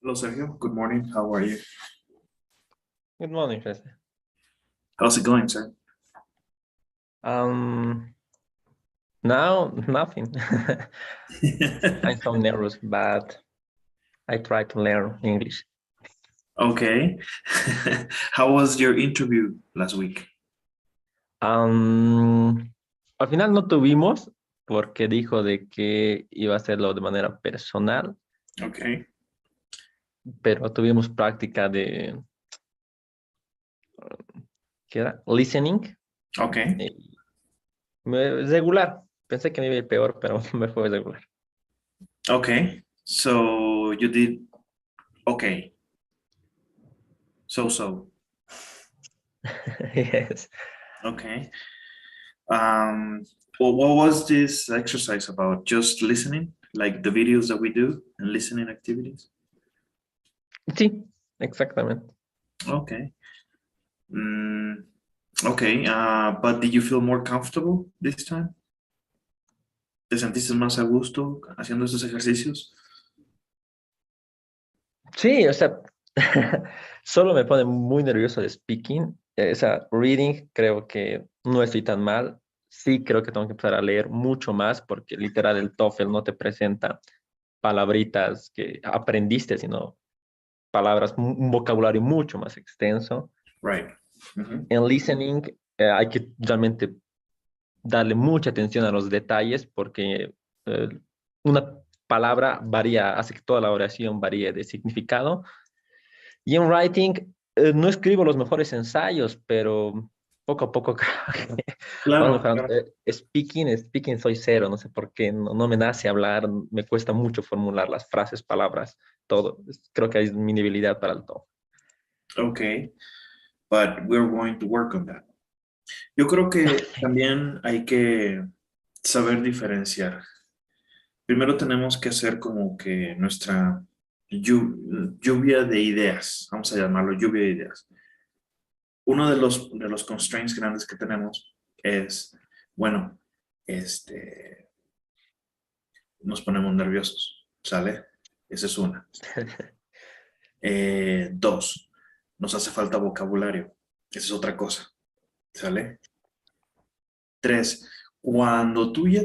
Hello, Sergio. Good morning. How are you? Good morning, Jesse. How's it going, sir? Um, Now nothing. I'm so nervous, but I try to learn English. Okay. How was your interview last week? Al final no tuvimos porque dijo de que iba a hacerlo de manera personal, Okay. pero tuvimos práctica de, ¿qué era? Listening. Okay. y Regular. Pensé que me iba a ir peor, pero me fue regular. Okay. So you did okay. So. Yes. Okay. Um, well, what was this exercise about? Just listening, like the videos that we do and listening activities? Sí, exactamente. Okay. Mm, okay. But did you feel more comfortable this time? ¿Te sentiste más a gusto haciendo estos ejercicios? Sí, o sea, solo me pone muy nervioso de speaking. O sea, reading creo que no estoy tan mal. Sí, creo que tengo que empezar a leer mucho más porque literal el TOEFL no te presenta palabritas que aprendiste, sino palabras, un vocabulario mucho más extenso. Right. Mhm. En listening hay que realmente darle mucha atención a los detalles porque eh, una palabra varía, hace que toda la oración varíe de significado. Y en writing, no escribo los mejores ensayos, pero poco a poco creo que vamos Claro, mejorando. claro. Speaking soy cero, no sé por qué, no me nace hablar, me cuesta mucho formular las frases, palabras, todo. Creo que es mi debilidad para el todo. Okay, but we're going to work on that. Yo creo que también hay que saber diferenciar. Primero tenemos que hacer como que nuestra lluvia de ideas, vamos a llamarlo lluvia de ideas. Uno de los constraints grandes que tenemos es, bueno, nos ponemos nerviosos, ¿sale? Esa es una. Dos, nos hace falta vocabulario. Esa es otra cosa, ¿sale? Tres, cuando tú ya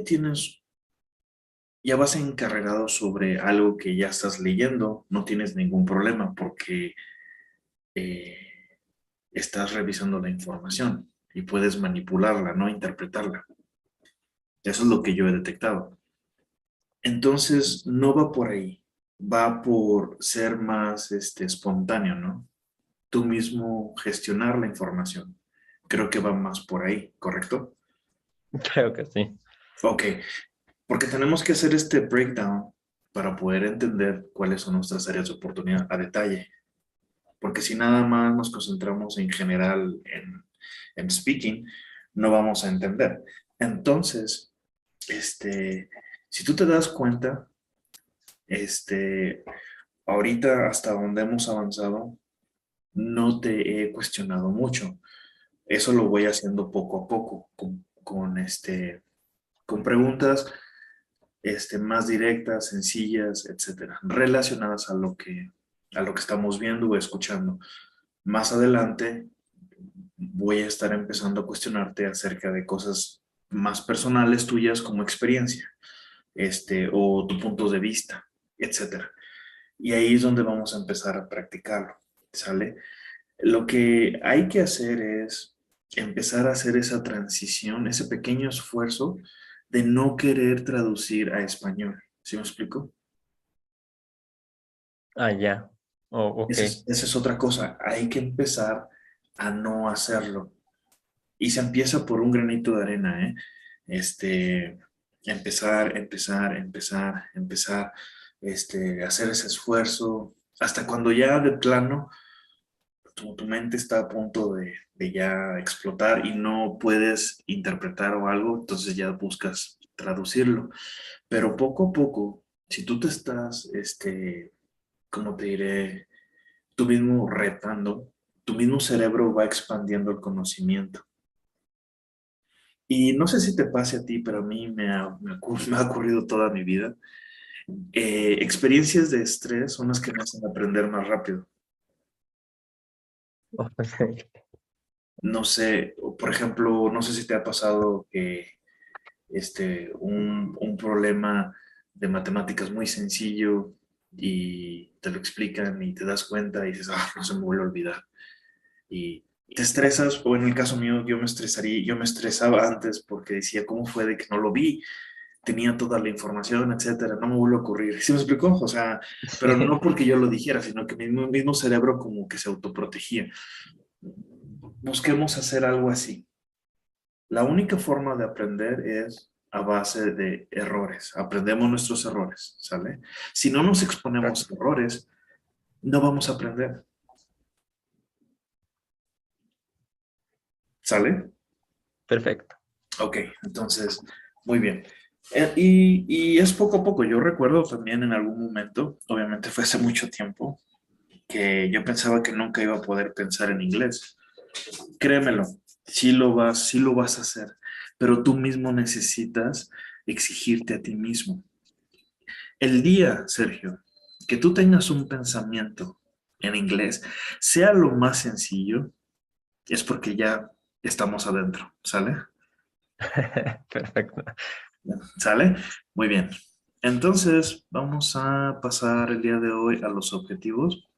vas encarregado sobre algo que ya estás leyendo, no tienes ningún problema porque eh, estás revisando la información y puedes manipularla, ¿no? Interpretarla. Eso es lo que yo he detectado. Entonces, no va por ahí, va por ser más espontáneo, ¿no? Tú mismo gestionar la información. Creo que va más por ahí, ¿correcto? Creo que sí. Ok, porque tenemos que hacer este breakdown para poder entender cuáles son nuestras áreas de oportunidad a detalle. Porque si nada más nos concentramos en general en speaking, no vamos a entender. Entonces, si tú te das cuenta, este, ahorita hasta donde hemos avanzado, no te he cuestionado mucho. Eso lo voy haciendo poco a poco, con preguntas más directas, sencillas, etcétera, relacionadas a lo que estamos viendo o escuchando. Más adelante voy a estar empezando a cuestionarte acerca de cosas más personales tuyas como experiencia, o tu punto de vista, etcétera. Y ahí es donde vamos a empezar a practicarlo, ¿sale? Lo que hay que hacer es empezar a hacer esa transición, ese pequeño esfuerzo de no querer traducir a español. ¿Sí me explico? Ah, ya. Oh, ok. Esa es otra cosa. Hay que empezar a no hacerlo. Y se empieza por un granito de arena, ¿eh? Empezar, hacer ese esfuerzo, hasta cuando ya de plano tu mente está a punto de ya explotar y no puedes interpretar o algo, entonces ya buscas traducirlo. Pero poco a poco, si tú te estás, ¿cómo te diré? Tú mismo retando, tu mismo cerebro va expandiendo el conocimiento. Y no sé si te pase a ti, pero a mí me ha ocurrido toda mi vida. Experiencias de estrés son las que me hacen aprender más rápido. Oh, perfecto. No sé, por ejemplo, no sé si te ha pasado que un problema de matemáticas muy sencillo y te lo explican y te das cuenta y dices, ah, no se me vuelve a olvidar. Y te estresas, o en el caso mío, yo me estresaba antes porque decía, ¿cómo fue de que no lo vi? Tenía toda la información, etcétera, no me vuelve a ocurrir. ¿Sí me explicó? O sea, pero no porque yo lo dijera, sino que mi mismo cerebro como que se autoprotegía. Busquemos hacer algo así. La única forma de aprender es a base de errores. Aprendemos nuestros errores, ¿sale? Si no nos exponemos a errores, no vamos a aprender, ¿sale? Perfecto. Ok, entonces, muy bien. Y es poco a poco. Yo recuerdo también en algún momento, obviamente fue hace mucho tiempo, que yo pensaba que nunca iba a poder pensar en inglés. Créemelo, sí lo vas a hacer, pero tú mismo necesitas exigirte a ti mismo. El día, Sergio, que tú tengas un pensamiento en inglés, sea lo más sencillo, es porque ya estamos adentro, ¿sale? Perfecto. ¿Sale? Muy bien. Entonces, vamos a pasar el día de hoy a los objetivos.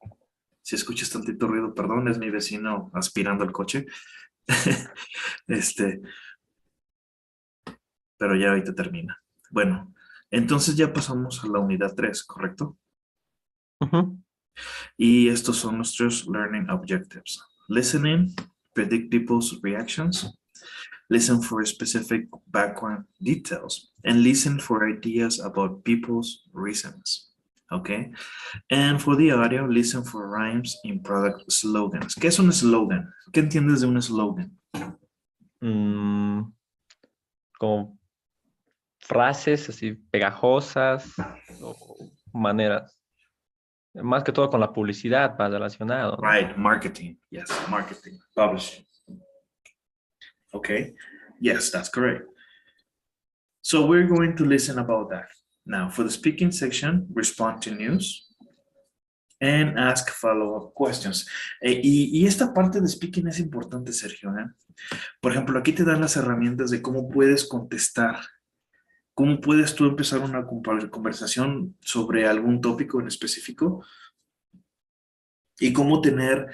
Si escuchas tantito ruido, perdón, es mi vecino aspirando el coche. Este, pero ya ahorita termina. Bueno, entonces ya pasamos a la unidad 3, ¿correcto? Ujú. Y estos son nuestros learning objectives. Listening, predict people's reactions, listen for specific background details, and listen for ideas about people's reasons. Okay? And for the audio, listen for rhymes in product slogans. ¿Qué es un slogan? ¿Qué entiendes de un slogan? Mm, como frases así pegajosas o maneras, más que todo con la publicidad va relacionado, ¿no? Right, marketing. Yes, marketing, publishing. Okay? Yes, that's correct. So we're going to listen about that. Now, for the speaking section, respond to news and ask follow-up questions. Y esta parte de speaking es importante, Sergio, ¿eh? Por ejemplo, aquí te dan las herramientas de cómo puedes contestar, cómo puedes tú empezar una conversación sobre algún tópico en específico y cómo tener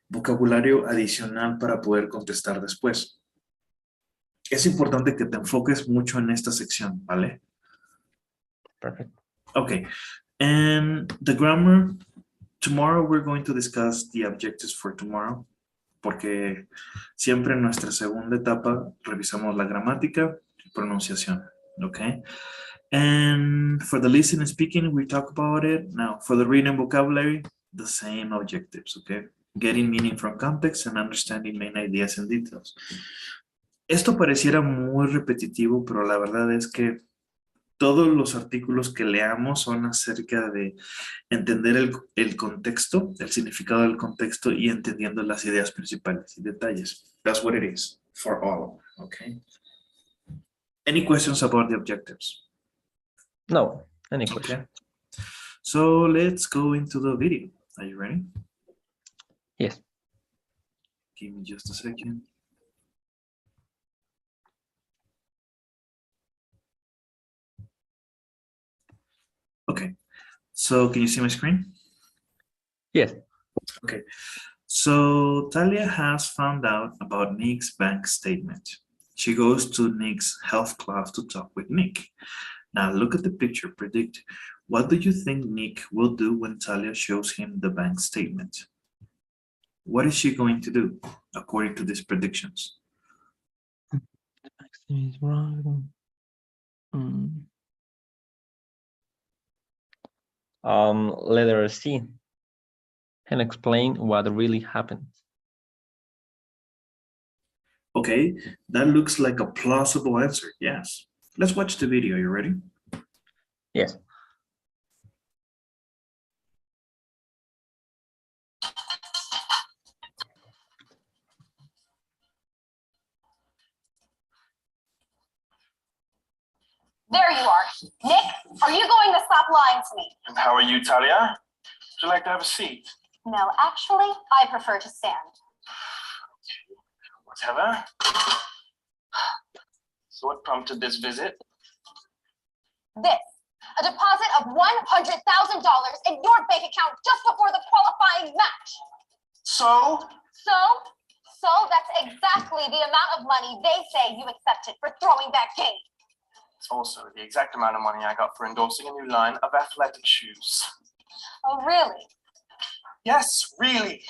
vocabulario adicional para poder contestar después. Es importante que te enfoques mucho en esta sección, ¿vale? Perfecto. Okay. And the grammar, tomorrow we're going to discuss the objectives for tomorrow, porque siempre en nuestra segunda etapa revisamos la gramática y pronunciación, okay? And for the listening and speaking, we talk about it. Now, for the reading vocabulary, the same objectives, okay? Getting meaning from context and understanding main ideas and details. Esto pareciera muy repetitivo, pero la verdad es que todos los artículos que leamos son acerca de entender el contexto, el significado del contexto y entendiendo las ideas principales y detalles. That's what it is for all, okay? Any questions about the objectives? No, any question. Okay. So let's go into the video. Are you ready? Yes. Give me just a second. Okay. So can you see my screen? Yes. Okay. So Talia has found out about Nick's bank statement. She goes to Nick's health class to talk with Nick. Now look at the picture. Predict, what do you think Nick will do when Talia shows him the bank statement? What is she going to do according to these predictions? Is wrong. Letter C, and explain what really happened. Okay, that looks like a plausible answer. Yes. Let's watch the video. You ready? Yes. There you are. Nick, Are you going to stop lying to me? And how are you, Talia? Would you like to have a seat? No, actually, I prefer to stand. Whatever. So what prompted this visit? This, a deposit of $100,000 in your bank account just before the qualifying match. So? So that's exactly the amount of money they say you accepted for throwing that game. It's also the exact amount of money I got for endorsing a new line of athletic shoes. Oh, really? Yes, really.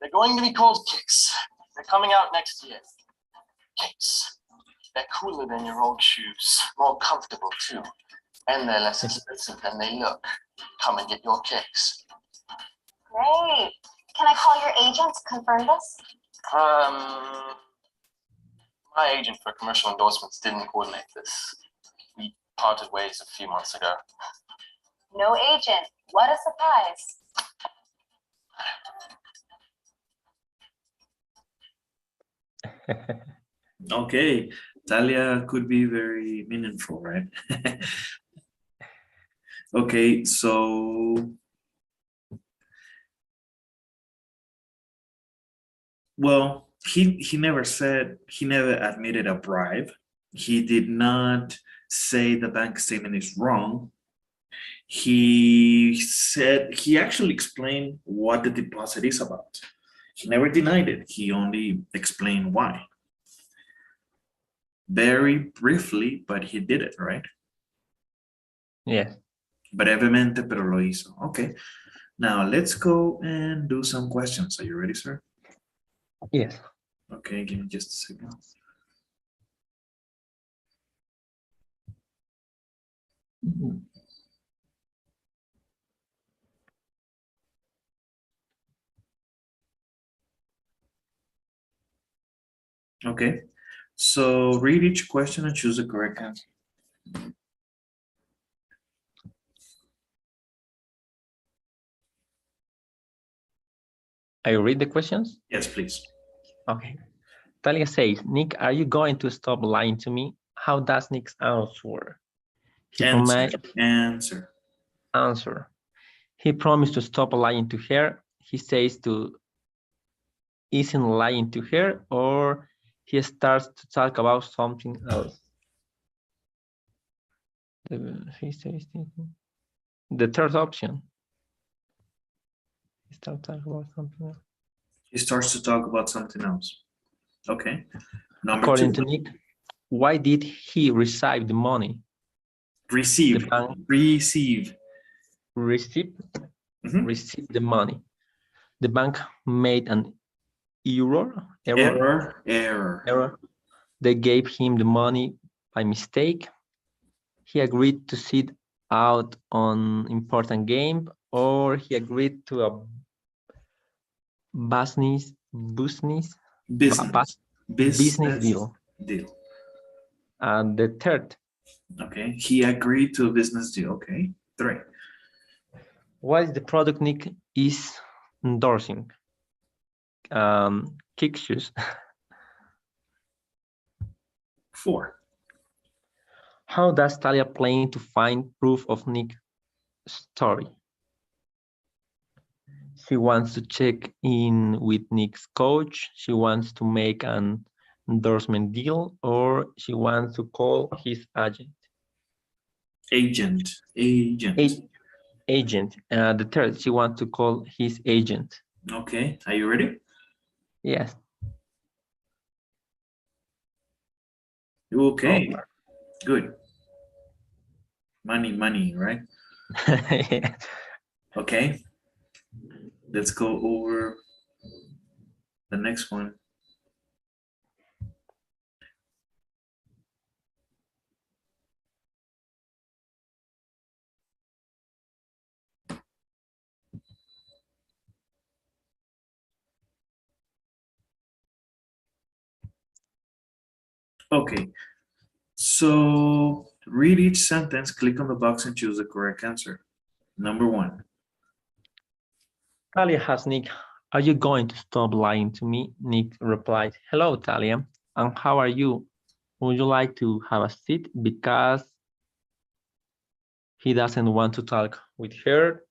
They're going to be called Kicks. They're coming out next year. Kicks. They're cooler than your old shoes, more comfortable too, and they're less expensive than they look. Come and get your Kicks. Great. Can I call your agent to confirm this? My agent for commercial endorsements didn't coordinate this. We parted ways a few months ago. No agent. What a surprise. Okay, Talia could be very meaningful, right? Okay, so well, he never admitted a bribe. He did not say the bank statement is wrong. He actually explained what the deposit is about. He never denied it. He only explained why. Very briefly, but he did it, right? Yes. Brevemente, pero lo hizo. Okay. Now let's go and do some questions. Are you ready, sir? Yes. Okay, give me just a second. Okay, so read each question and choose the correct answer. I read the questions? Yes, please. Okay. Talia says, Nick, are you going to stop lying to me? How does Nick's answer? Answer. He promised to stop lying to her. He says to isn't lying to her, or he starts to talk about something else. The third option. He starts to talk about something else. He starts to talk about something else. Okay. Number According two. to Nick, why did he receive the money? Receive. Receive. Receive the money. The bank made an error. They gave him the money by mistake. He agreed to sit out on important game, or he agreed to a business deal. And the third. Okay, he agreed to a business deal. Okay, 3. What is the product Nick is endorsing? Kick shoes. 4. How does Talia plan to find proof of Nick's story? She wants to check in with Nick's coach. She wants to make an endorsement deal, or she wants to call his agent. Agent. The third, she wants to call his agent. Okay, are you ready? Yes. Okay, good. Money, right? Yeah. Okay, let's go over the next one. Okay, so read each sentence, click on the box and choose the correct answer. Number 1. Talia has Nick, are you going to stop lying to me? Nick replied, hello, Talia, and how are you? Would you like to have a seat? Because He doesn't want to talk with her.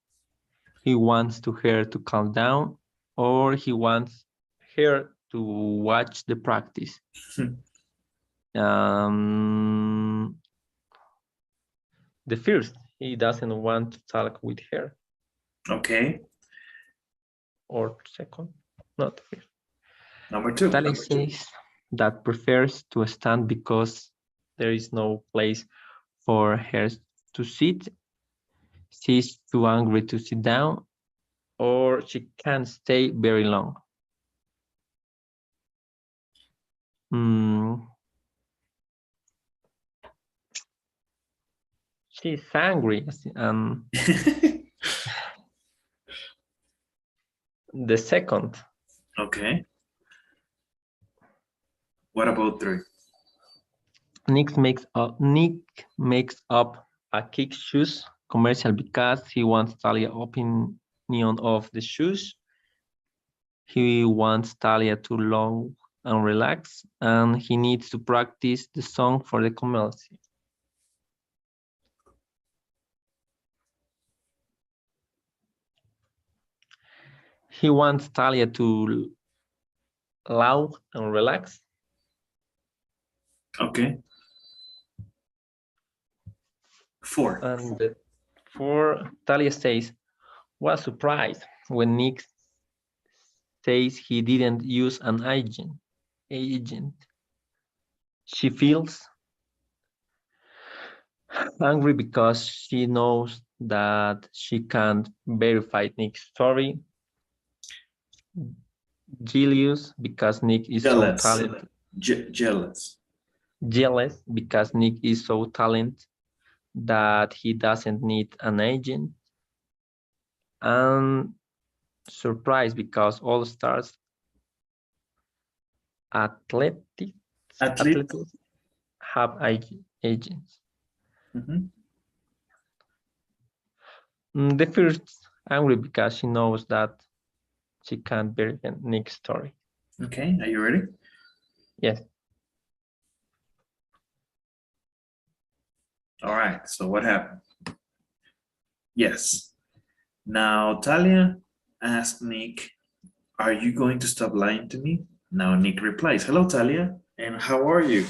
He wants her to calm down, or he wants her to watch the practice. The first, he doesn't want to talk with her. Okay. Or second, not first. Number two. Talia says that prefers to stand because there is no place for her to sit. She's too angry to sit down, or she can't stay very long. She's angry. The second. Okay. What about three? Nick makes up a kick shoes commercial because he wants Talia's opinion of the shoes. He wants Talia to long and relax, and he needs to practice the song for the commercial. He wants Talia to loud and relax. Okay. Four. And four, Talia says, "What a surprise," when Nick says he didn't use an agent. She feels angry because she knows that she can't verify Nick's story. Jealous because Nick is so talented. Jealous. Jealous because Nick is so talented that he doesn't need an agent. And surprised because all stars athletes have agents. The first angry because she knows that she can't verify Nick's story. Okay, are you ready? Yes. All right, so what happened? Yes. Now, Talia asked Nick, "Are you going to stop lying to me?" Now, Nick replies, "Hello, Talia, and how are you?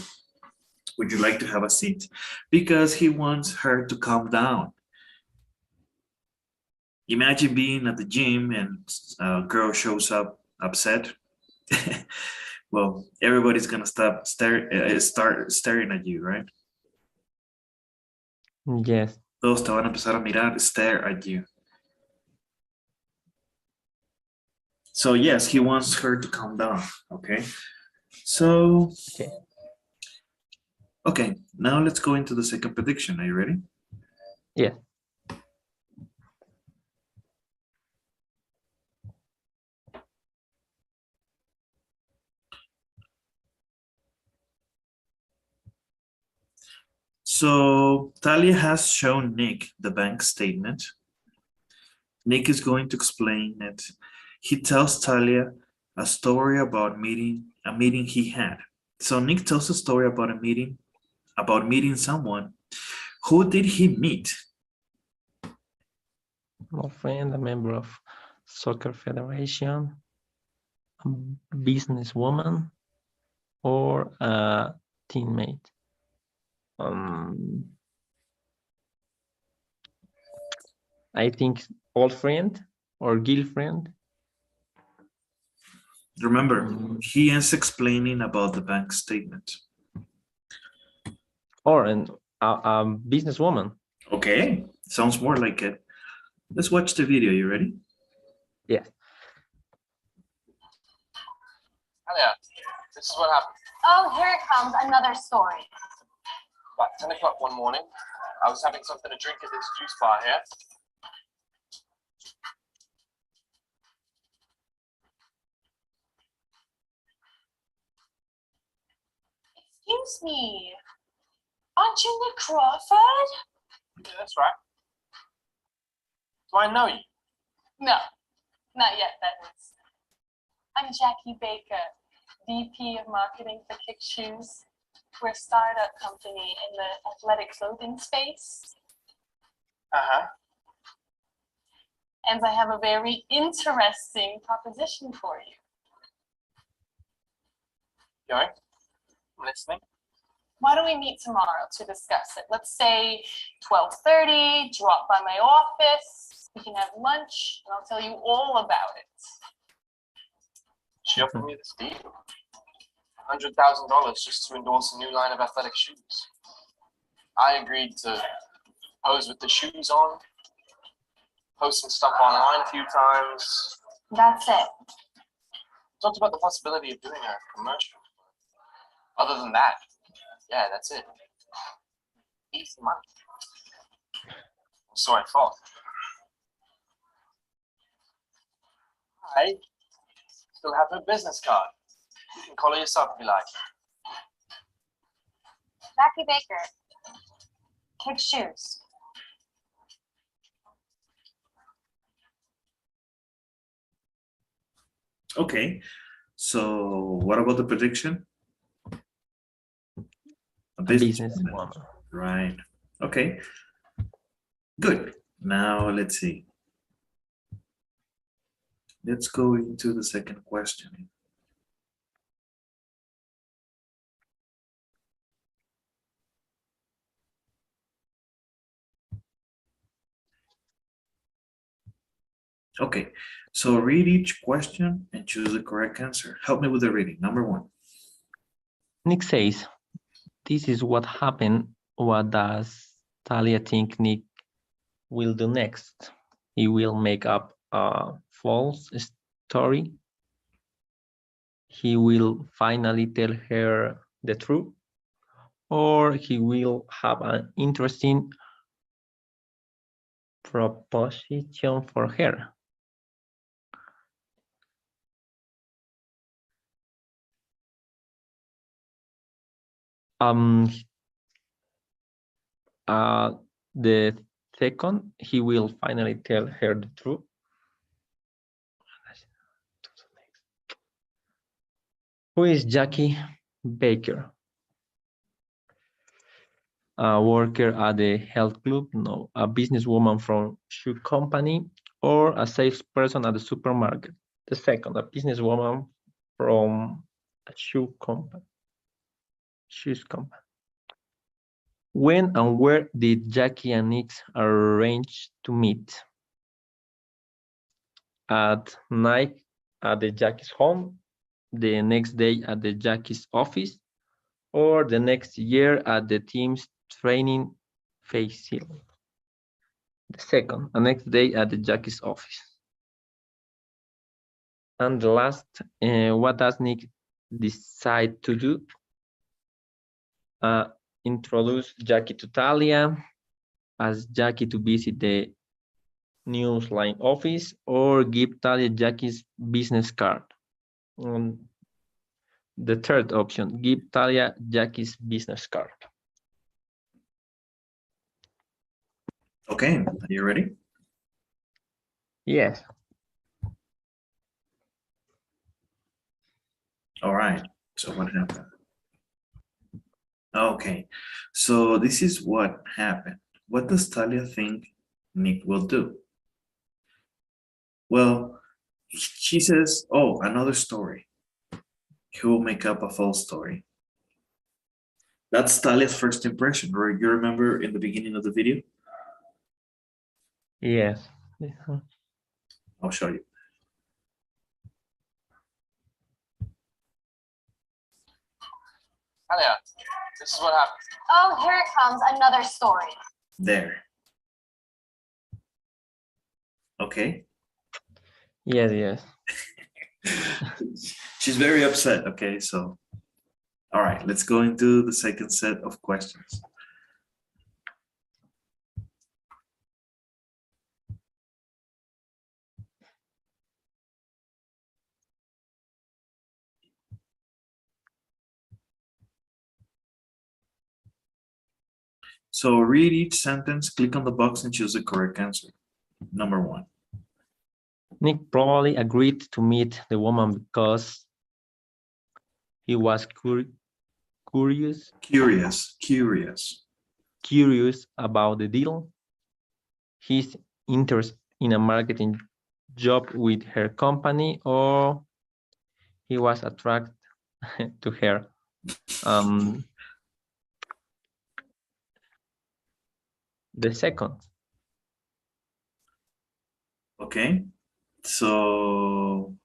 Would you like to have a seat?" Because he wants her to calm down. Imagine being at the gym and a girl shows up upset. Well, everybody's gonna start staring at you, right? Yes. Todos te van a empezar a mirar, stare at you. So yes, he wants her to calm down, okay? So, okay, now let's go into the second prediction. Are you ready? Yeah. So Talia has shown Nick the bank statement. Nick is going to explain it. He tells Talia a story about a meeting he had. So Nick tells a story about meeting someone. Who did he meet? A friend, a member of soccer federation, a businesswoman, or a teammate. I think old friend or girlfriend. Remember, he is explaining about the bank statement. Or a businesswoman. Okay, sounds more like it. Let's watch the video. You ready? Yeah. Talia, this is what happened. Oh, here it comes, another story. About 10 o'clock one morning, I was having something to drink at this juice bar here. Excuse me, aren't you Nick Crawford? Yeah, that's right. Do I know you? No, not yet, that is. I'm Jackie Baker, VP of Marketing for Kick Shoes. We're a startup company in the athletic clothing space. Uh-huh. And I have a very interesting proposition for you. Going? I'm listening. Why don't we meet tomorrow to discuss it? Let's say 12:30, drop by my office, we can have lunch, and I'll tell you all about it. She offered me this deal. $100,000 just to endorse a new line of athletic shoes. I agreed to pose with the shoes on, post some stuff online a few times. That's it. Talked about the possibility of doing a commercial. Other than that, yeah, that's it. Easy money. So I thought. I still have her business card. You can call her yourself if you like. Becky Baker. Kick shoes. Okay, so what about the prediction? A Businesswoman. woman. Right. Okay. Good. Now let's see. Let's go into the second question. Okay, so read each question and choose the correct answer. Help me with the reading. Number 1. Nick says, this is what happened. What does Talia think Nick will do next? He will make up a false story. He will finally tell her the truth. Or he will have an interesting proposition for her. The second, he will finally tell her the truth. Who is Jackie Baker? A worker at the health club? No. A businesswoman from shoe company or a salesperson at the supermarket? The second, a businesswoman from a shoe company. Shoes company. When and where did Jackie and Nick arrange to meet? At night at the Jackie's home, the next day at the Jackie's office, or the next year at the team's training facility? The second, the next day at the Jackie's office. And the last, what does Nick decide to do? Introduce Jackie to Talia, ask Jackie to visit the Newsline office, or give Talia Jackie's business card. The third option, give Talia Jackie's business card. Okay, are you ready? Yes. All right, so what happened? Okay, so this is what happened. What does Talia think Nick will do? Well, she says, oh, another story. He will make up a false story. That's Talia's first impression, right? You remember in the beginning of the video? Yes. I'll show you. Talia, this is what happened. Oh, here it comes, another story. There. Okay. Yes. She's very upset. Okay, so all right, let's go into the second set of questions. So read each sentence, click on the box and choose the correct answer. Number 1. Nick probably agreed to meet the woman because he was curious Curious about the deal. he's interested in a marketing job with her company, or he was attracted to her. The second. Okay, so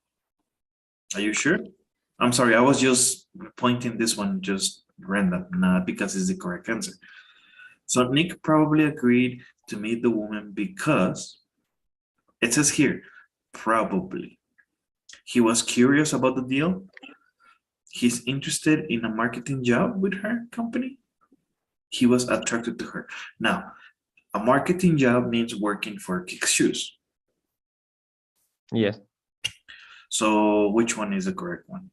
are you sure? I'm sorry, I was just pointing this one just random, not because it's the correct answer. So Nick probably agreed to meet the woman because it says here, probably. He was curious about the deal. He's interested in a marketing job with her company. He was attracted to her. Now, a marketing job means working for Kick's Shoes. Yes. So which one is the correct one?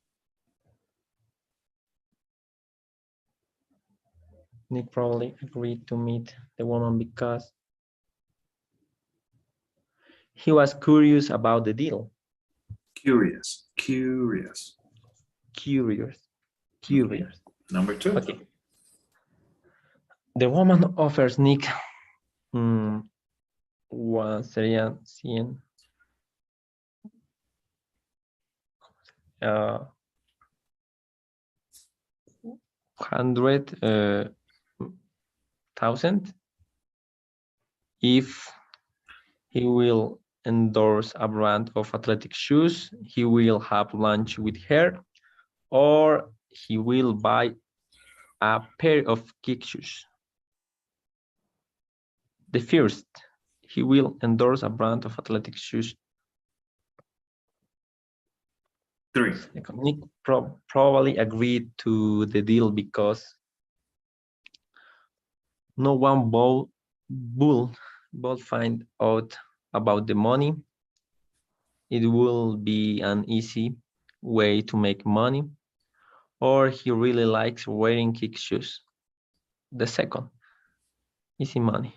Nick probably agreed to meet the woman because he was curious about the deal. Curious. Curious. Okay. Number two. Okay. The woman offers Nick serían 100 100,000 if he will endorse a brand of athletic shoes, he will have lunch with her, or he will buy a pair of kick shoes. The first, he will endorse a brand of athletic shoes. Three. Nick probably agreed to the deal because no one will find out about the money. It will be an easy way to make money, or he really likes wearing kick shoes. The second, easy money.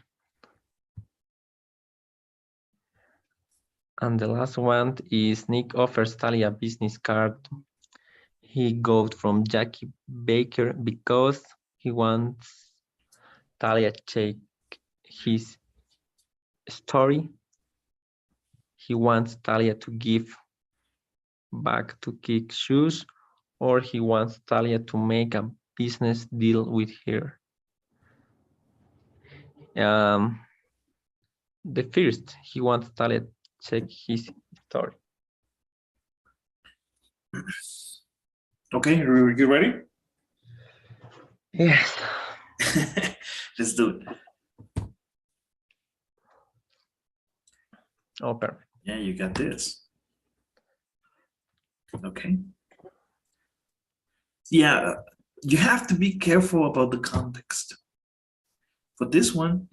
And the last one is Nick offers Talia a business card he got from Jackie Baker because he wants Talia to check his story. He wants Talia to give back to Kick Shoes, or he wants Talia to make a business deal with her. The first, he wants Talia to check his story. Okay, you ready? Yes. Let's do it. Oh, perfect. Yeah, you got this. Okay. Yeah, you have to be careful about the context. For this one,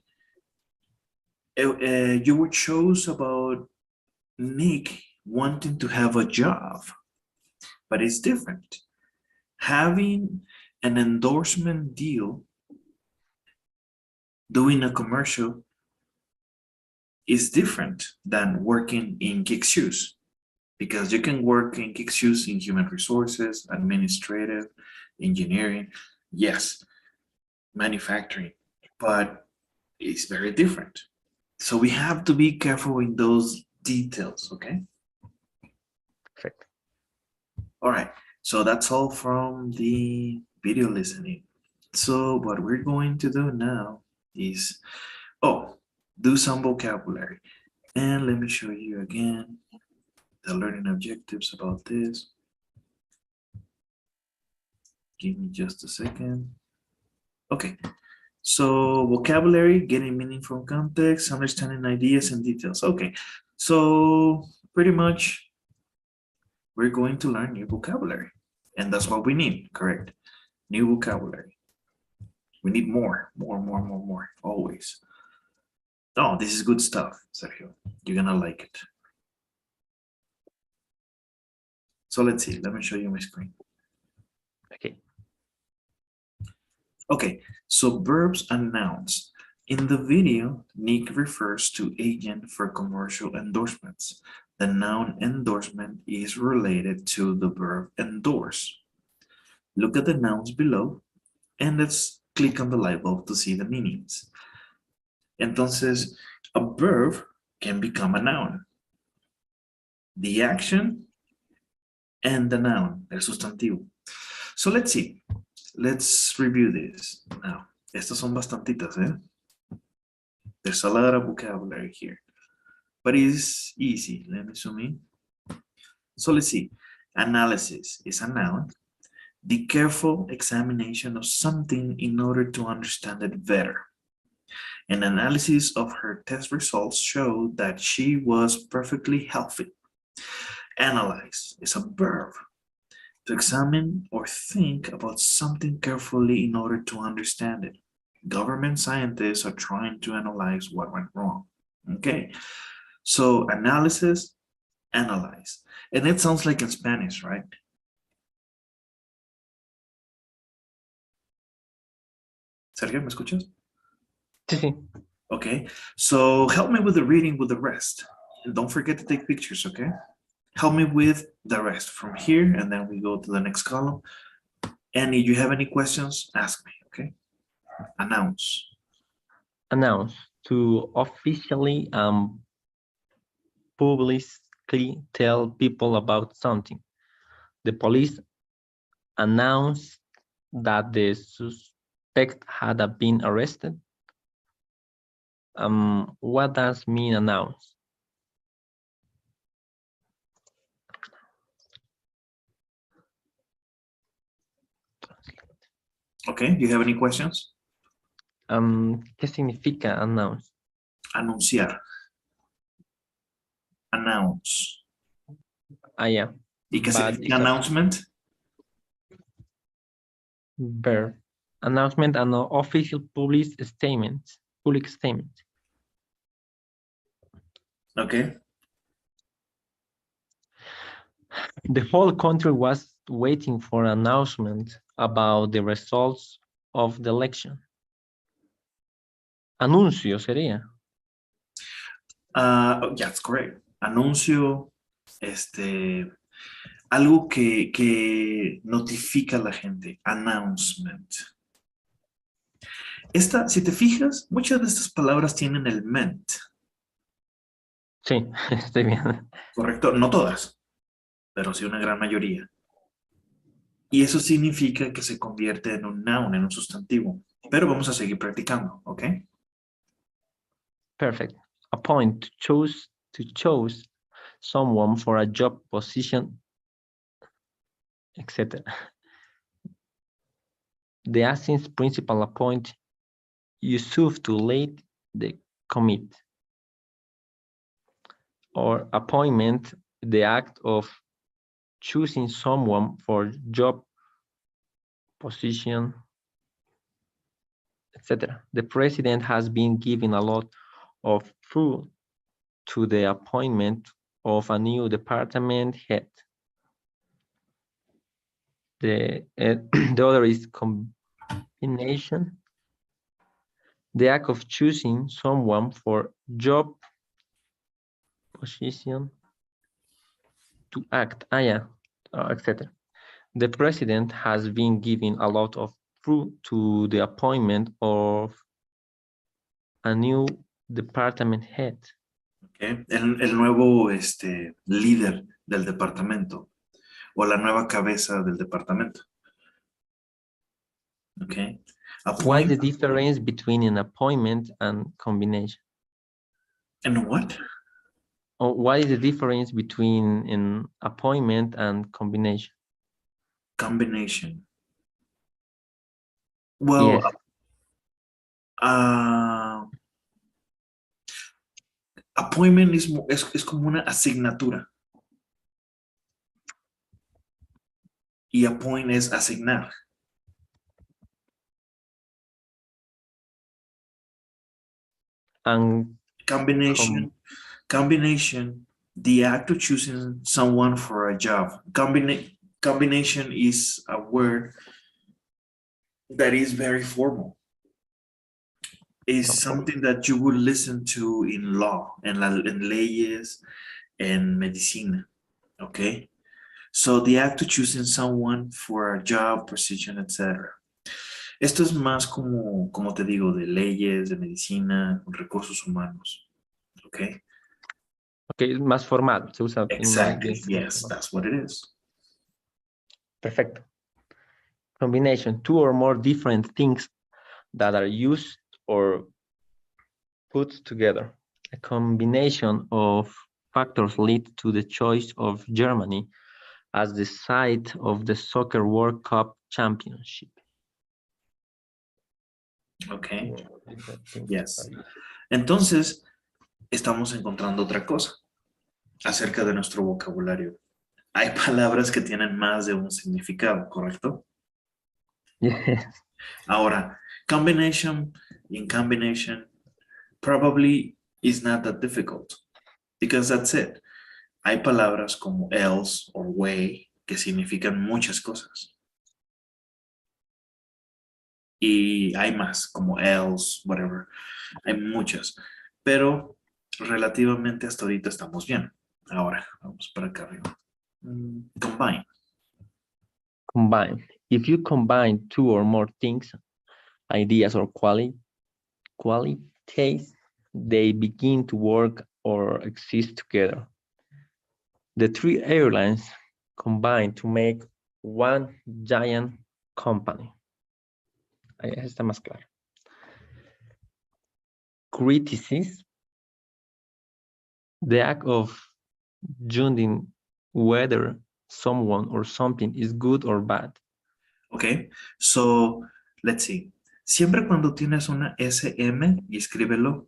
you would chose about Nick wanting to have a job, but it's different. Having an endorsement deal, doing a commercial, is different than working in Kick Shoes, because you can work in Kick Shoes in human resources, administrative, engineering, yes, manufacturing, but it's very different. So we have to be careful with those details, okay? Perfect. All right, so that's all from the video listening. So what we're going to do now is, do some vocabulary. And let me show you again the learning objectives about this. Give me just a second. Okay, so vocabulary, getting meaning from context, understanding ideas and details. Okay, so pretty much we're going to learn new vocabulary, and that's what we need, correct? New vocabulary. We need more, always. Oh, this is good stuff, Sergio. You're gonna like it. So let's see, let me show you my screen. Okay. Okay, so verbs and nouns. In the video, Nick refers to agent for commercial endorsements. The noun endorsement is related to the verb endorse. Look at the nouns below and let's click on the light bulb to see the meanings. Entonces, a verb can become a noun. The action and the noun, el sustantivo. So let's see. Let's review this. Now, estas son bastantitas, eh? There's a lot of vocabulary here. But it's easy. Let me zoom in. So let's see. Analysis is a noun. The careful examination of something in order to understand it better. An analysis of her test results showed that she was perfectly healthy. Analyze is a verb. To examine or think about something carefully in order to understand it. Government scientists are trying to analyze what went wrong. Okay, so analysis, analyze. And it sounds like in Spanish, right? Sergio, ¿me escuchas? Sí, sí. Okay, so help me with the reading with the rest. And don't forget to take pictures, okay? Help me with the rest from here, and then we go to the next column. And if you have any questions, ask me, okay? Announce. Announce, to officially publicly tell people about something. The police announced that the suspect had been arrested. What does mean announce? Okay, do you have any questions? ¿Qué significa announce? Anunciar. Announce. Ah, yeah. ¿Y qué But significa announcement? Verb. Announcement and official public statement. Public statement. Okay. The whole country was waiting for an announcement about the results of the election. Anuncio sería. That's correct. Anuncio, algo que notifica a la gente. Announcement. Si te fijas, muchas de estas palabras tienen el meant. Sí, estoy bien. Correcto, no todas, pero sí una gran mayoría. Y eso significa que se convierte en un noun, en un sustantivo. Pero vamos a seguir practicando, ¿ok? Perfect. Appoint, to choose someone for a job position, etc. The acting's principal appoint Yusuf to lead the committee. Or appointment, the act of choosing someone for job position, etc. The president has been given a lot of thought to the appointment of a new department head. The other is combination. The act of choosing someone for job position to act, etc. The president has been given a lot of thought to the appointment of a new department head. Okay. El nuevo líder del departamento o la nueva cabeza del departamento. Okay. What is the difference between an appointment and combination? And what? Or what is the difference between an appointment and combination? Combination. Well, yes. Appointment es como una asignatura. Y appoint es asignar. And combination, the act of choosing someone for a job. Combination is a word that is very formal. It's something that you would listen to in law, en leyes, en medicina, okay? So the act of choosing someone for a job, position, etc. Esto es más como te digo, de leyes, de medicina, recursos humanos. Okay. Ok, es más formal, se usa en una Exactly. audiencia más Yes, formal. that's what it is. Perfecto. Combination, two or more different things that are used or put together. A combination of factors lead to the choice of Germany as the site of the Soccer World Cup Championship. Okay. Different things Yes. are used. Entonces, estamos encontrando otra cosa acerca de nuestro vocabulario. Hay palabras que tienen más de un significado, ¿correcto? Yes. Ahora, combination in combination probably is not that difficult because that's it. Hay palabras como else or way que significan muchas cosas. Y hay más, como else, whatever. Hay muchas. Pero relativamente hasta ahorita estamos bien. Ahora, vamos para acá arriba. Combine. Combine. If you combine two or more things, ideas or qualities, they begin to work or exist together. The three airlines combined to make one giant company. Ahí está más claro. Criticism, the act of judging whether someone or something is good or bad. Ok, so let's see. Siempre cuando tienes una SM y escríbelo,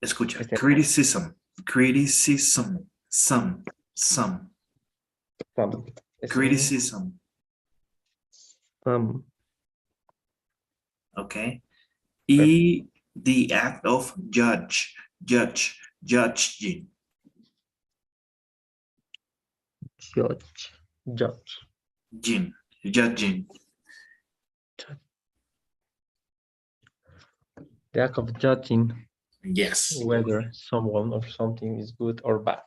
escucha, criticism, criticism, some, criticism, ok. Y the act of judging, Judge. judging, The act of judging yes. whether someone or something is good or bad.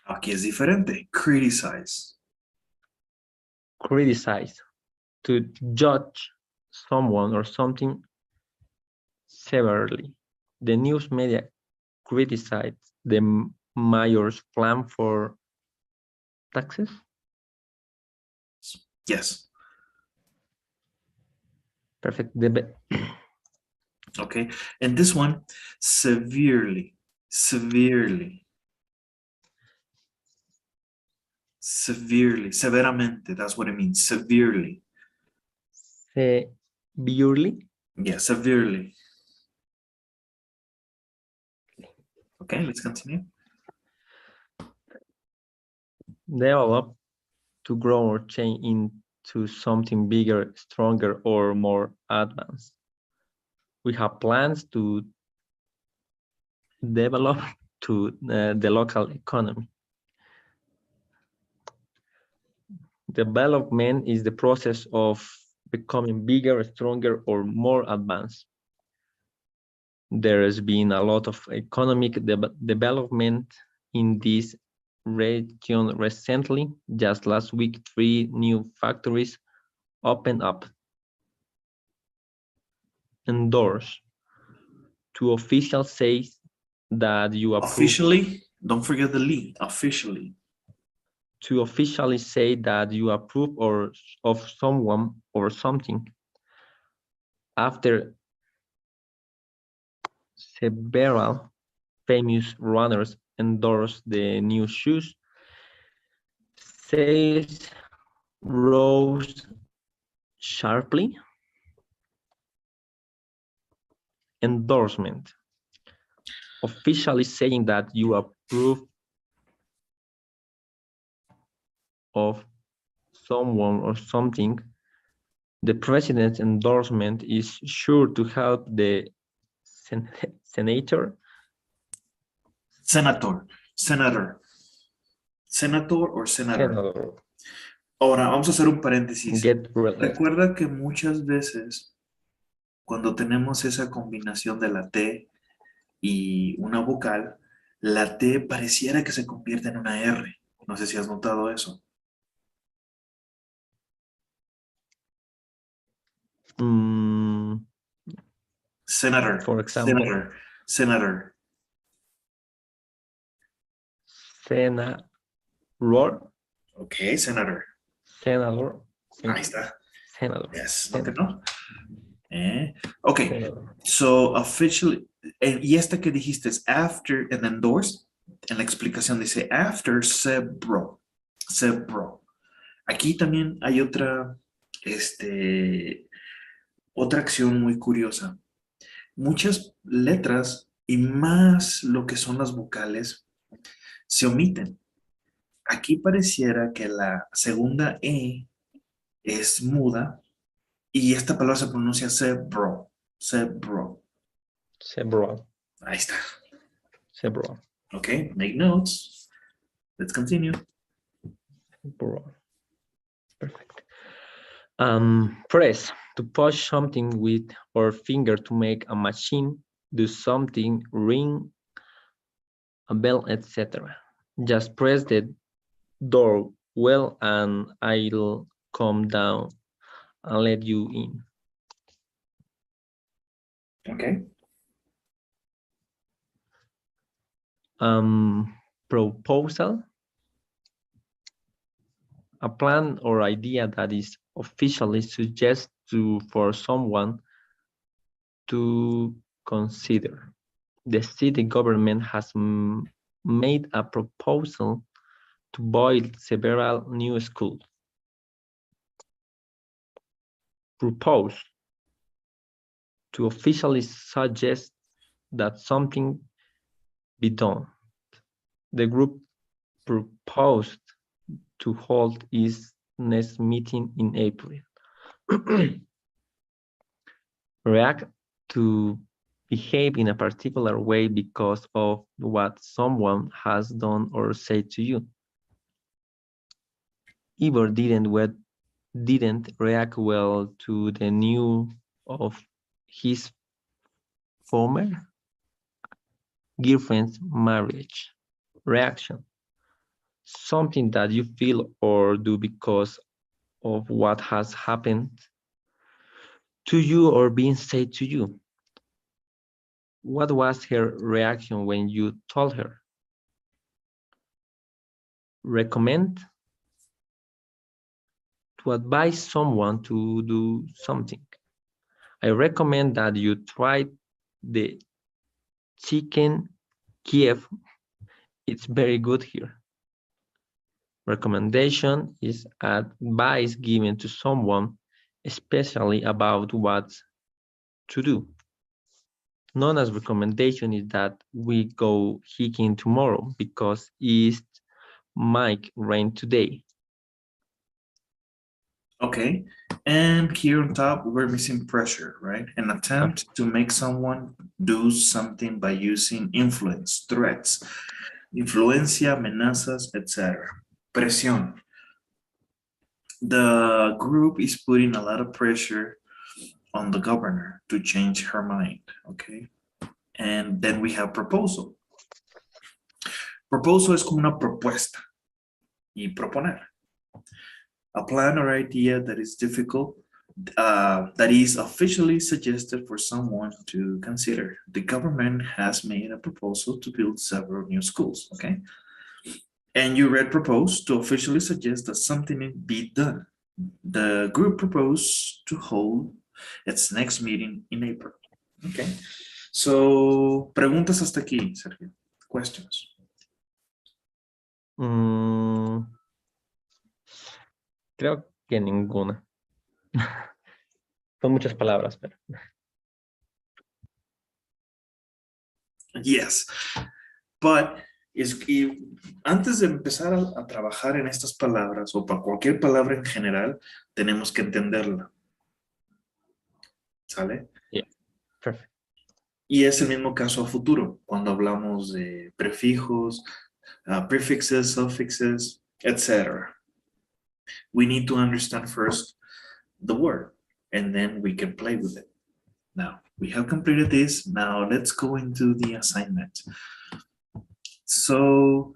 Aquí es diferente, criticize, Criticize, to judge someone or something severely. The news media criticized the mayor's plan for taxes. yes. Perfect. Okay, and this one, severely, severely, severamente, that's what it means, severely. Severely. Yeah, severely. Okay, let's continue. Develop, to grow or change into something bigger, stronger, or more advanced. We have plans to develop to the local economy. Development is the process of becoming bigger, stronger, or more advanced. There has been a lot of economic development in this region recently. Just last week, 3 new factories opened up. Endorse, to official says that you approve. Officially, don't forget the li, officially. To officially say that you approve of someone or something. After several famous runners endorsed the new shoes, sales rose sharply. Endorsement, officially saying that you approve of someone or something. The president's endorsement is sure to help the senator or senator. Ahora, vamos a hacer un paréntesis. Recuerda que muchas veces cuando tenemos esa combinación de la T y una vocal, la T pareciera que se convierte en una R. No sé si has notado eso. Senator. For example. Senator. Senator. Okay, senator. Senador. Ahí está. Senador. Yes, Senator. no. Okay, Senador. so officially, y esta que dijiste es after and endorse. En la explicación dice after sebro. Aquí también hay otra acción muy curiosa. Muchas letras y más lo que son las vocales se omiten. Aquí pareciera que la segunda E es muda y esta palabra se pronuncia sebro. Ahí está. Sebro. Okay, make notes. Let's continue. Perfect. Press to push something with our finger to make a machine do something, ring a bell, etc. Just press the door well and I'll come down and let you in. Okay. Proposal. A plan or idea that is officially suggested for someone to consider. The city government has made a proposal to build several new schools. Propose. To officially suggest that something be done. The group proposed to hold its next meeting in April. React to behave in a particular way because of what someone has done or said to you. Ivor didn't react well to the news of his former girlfriend's marriage. Reaction. Something that you feel or do because of what has happened to you or being said to you. What was her reaction when you told her? Recommend. To advise someone to do something. I recommend that you try the chicken Kiev. It's very good here. Recommendation is advice given to someone, especially about what to do. Known as recommendation is that we go hiking tomorrow because it might rain today. Okay, and here on top, we're missing pressure, right? An attempt to make someone do something by using influence, threats, influencia, amenazas, etc. Presión. The group is putting a lot of pressure on the governor to change her mind, okay? And then we have proposal. Proposal es como una propuesta y proponer. A plan or idea that is difficult, that is officially suggested for someone to consider. The government has made a proposal to build several new schools, okay? And you read propose to officially suggest that something be done. The group proposed to hold its next meeting in April, okay? So, preguntas hasta aquí, Sergio. Questions. Creo que ninguna. Son muchas palabras, pero. Yes, but antes de empezar a trabajar en estas palabras o para cualquier palabra en general, tenemos que entenderla. ¿Sale? Yeah, perfect. Y es el mismo caso a futuro, cuando hablamos de prefijos, prefixes, suffixes, etc. We need to understand first the word, and then we can play with it. Now, we have completed this. Now, let's go into the assignment. So,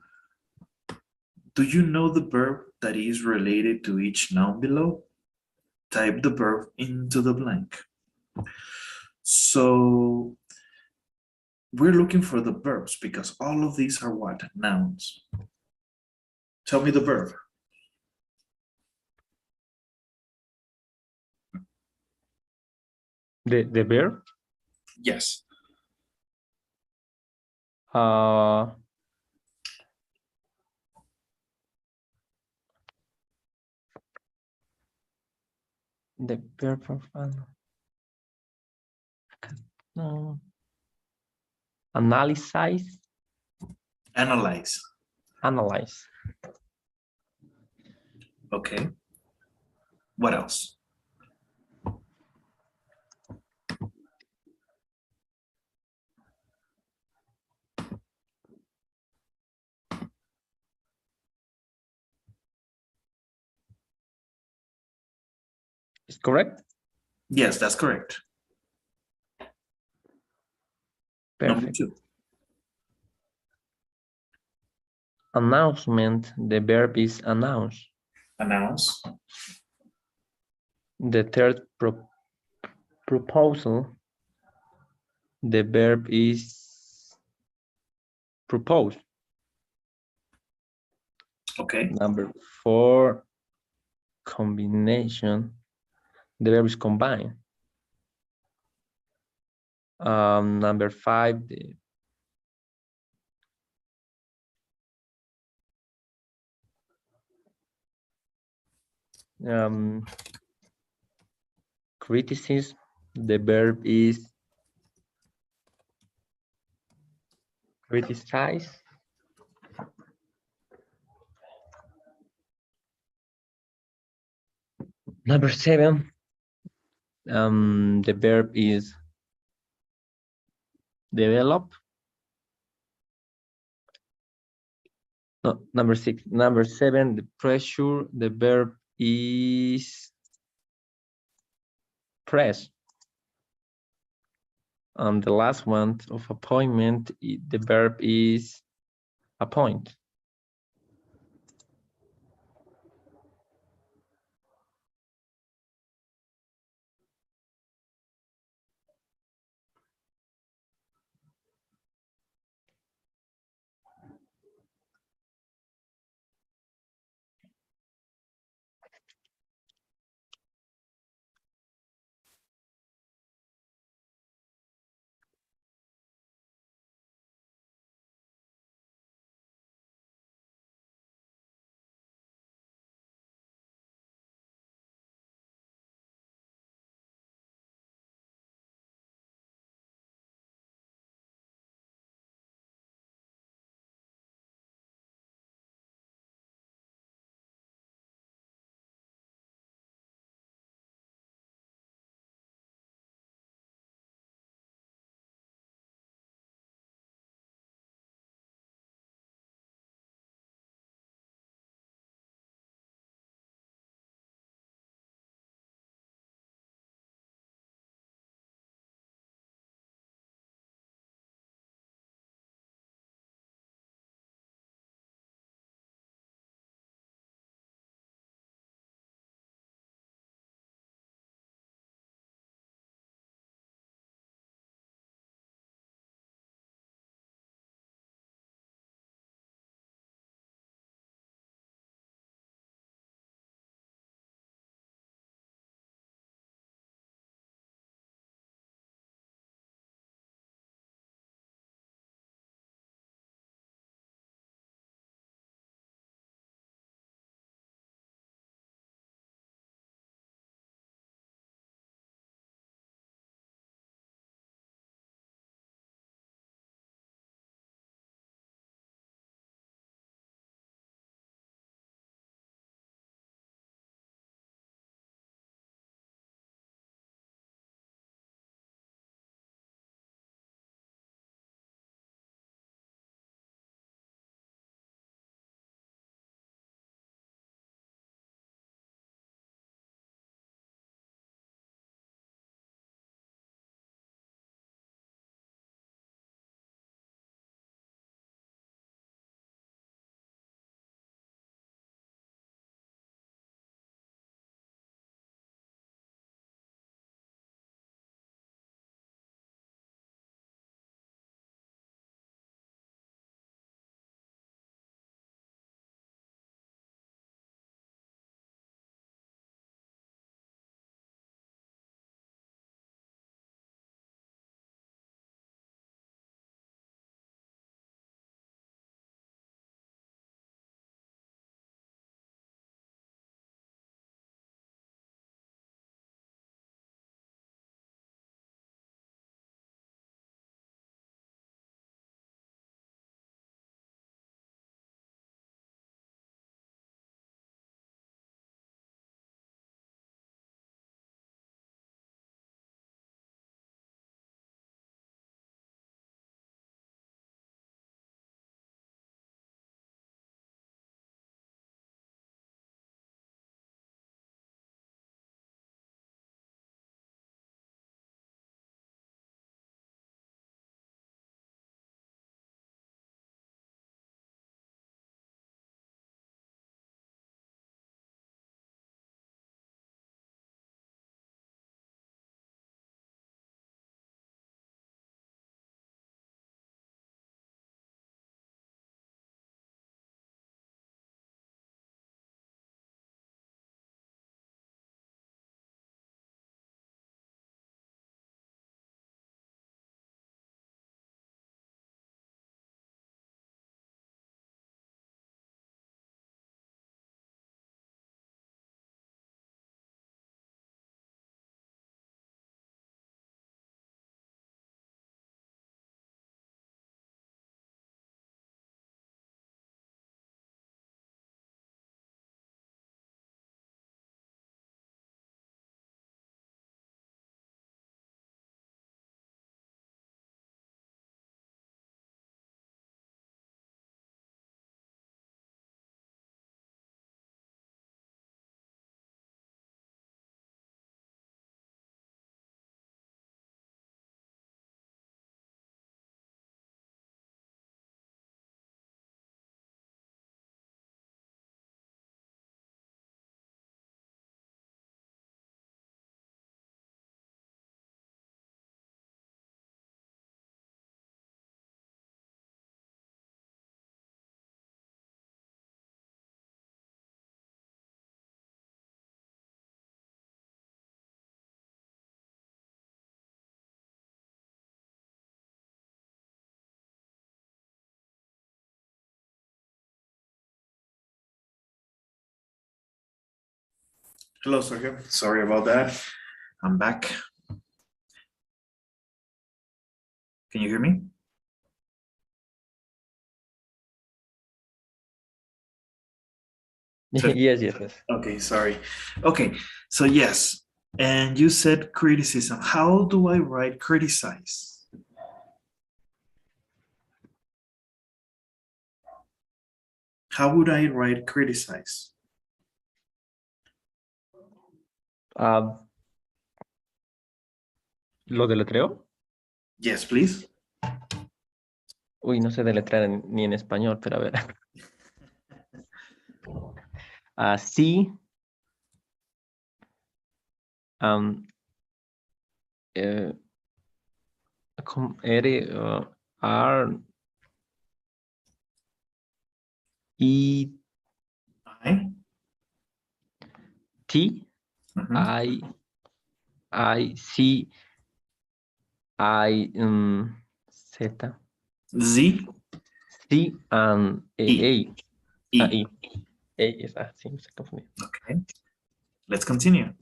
do you know the verb that is related to each noun below? Type the verb into the blank. So we're looking for the verbs because all of these are what? Nouns. Tell me the verb. The verb? Yes. The verb of no. Analyze. Analyze. Analyze. Okay. What else? Is correct? Yes, that's correct. Number Perfect. 2. Announcement. The verb is announce. Announce. The third proposal. The verb is propose. Okay. Number 4, combination. The verb is combine. Number 5, criticism. The verb is criticize. Number 7, the verb is develop. No, number 6. Number 7, the pressure. The verb is press. And the last one of appointment, the verb is appoint. Hello, Sergio. Sorry about that. I'm back. Can you hear me? Yes, yes, yes. Okay, sorry. Okay, so yes, and you said criticism. How do I write criticize? How would I write criticize? ¿Lo deletreo? Yes, please. Uy, no sé deletrear ni en español, pero a ver. C, R, R, E, I. T, Mhm. I, C, I, Z, Z. C, and E. A. E. A es, sí, me estoy confundiendo. Okay. Let's continue.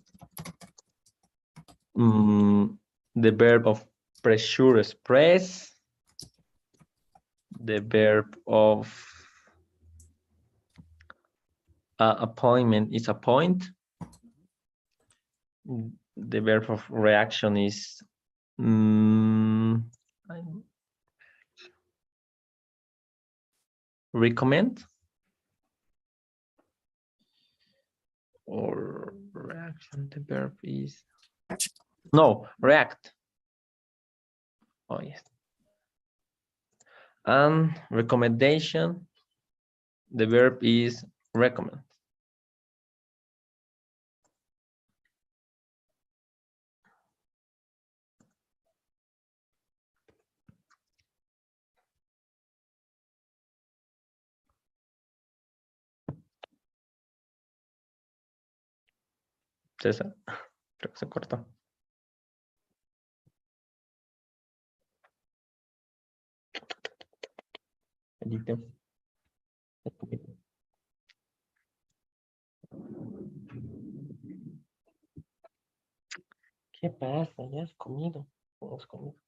The verb of pressure express. The verb of appointment is appoint. The verb of reaction is recommend. Or reaction, the verb is no, react. Oh yes. And recommendation, the verb is recommend. César, creo que se cortó. Edite. ¿Qué pasa? Ya has comido. No has comido.